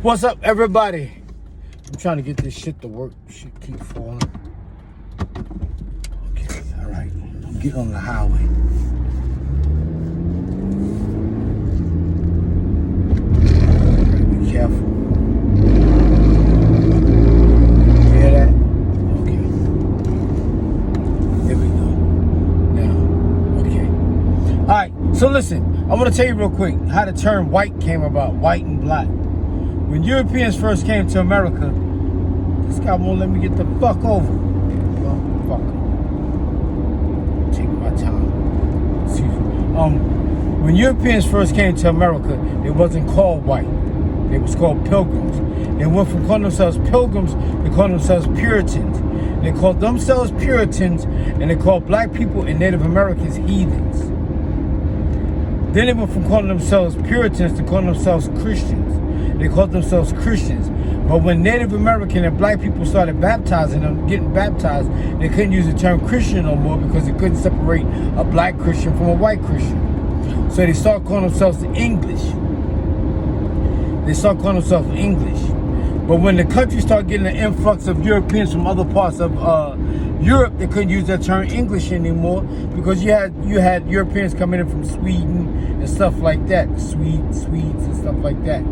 What's up, everybody? I'm trying to get this shit to work. Shit keep falling. Okay, all right. I'm getting on the highway. Be careful. Hear that? Okay. There we go. Now, okay. All right. So listen, I'm gonna tell you real quick how the term white came about. White and black. When Europeans first came to America, this guy won't let me get the fuck over. Well, fuck him. Take my time. Excuse me. When Europeans first came to America, it wasn't called white. It was called pilgrims. They went from calling themselves pilgrims to calling themselves Puritans. They called themselves Puritans, and they called black people and Native Americans heathens. Then they went from calling themselves Puritans to calling themselves Christians. They called themselves Christians. But when Native American and black people started baptizing them, getting baptized, they couldn't use the term Christian no more because they couldn't separate a black Christian from a white Christian. So they started calling themselves English. They started calling themselves English. But when the country started getting an influx of Europeans from other parts of Europe, they couldn't use that term English anymore because you had Europeans coming in from Sweden and stuff like that, Swedes and stuff like that.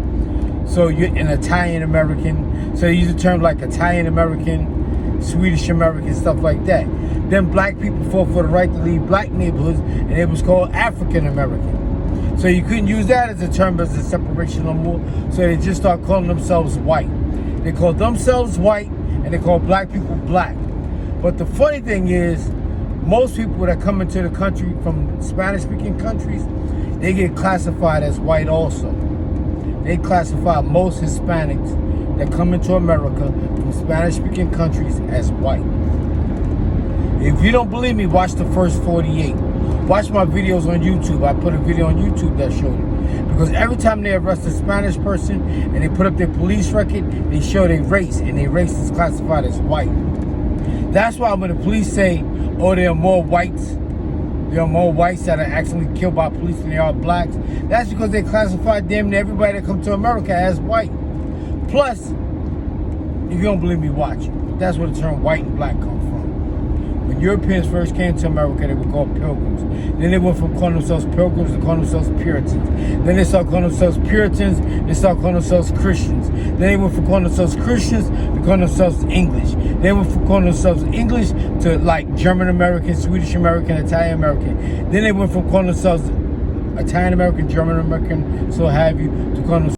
So you're an Italian American. So they use the term like Italian American, Swedish American, stuff like that. Then black people fought for the right to leave black neighborhoods, and it was called African American. So you couldn't use that as a term as a separation no more. So they just start calling themselves white. They call themselves white, and they call black people black. But the funny thing is, most people that come into the country from Spanish-speaking countries, they get classified as white also. They classify most Hispanics that come into America from Spanish-speaking countries as white. If you don't believe me, watch the first 48. Watch my videos on YouTube. I put a video on YouTube that showed it. Because every time they arrest a Spanish person and they put up their police record, they show their race, and their race is classified as white. That's why when the police say, oh, there are more whites that are actually killed by police than there are blacks, that's because they classify damn near everybody that comes to America as white. Plus, if you don't believe me, watch it. But that's where the term white and black come from. When Europeans first came to America, they were called pilgrims. Then they went from calling themselves pilgrims to calling themselves Puritans. Then they started calling themselves Puritans, they started calling themselves Christians. Then they went from calling themselves Christians to calling themselves English. They went from calling themselves English to like German American, Swedish American, Italian American. Then they went from calling themselves Italian American, German American, so have you, to calling themselves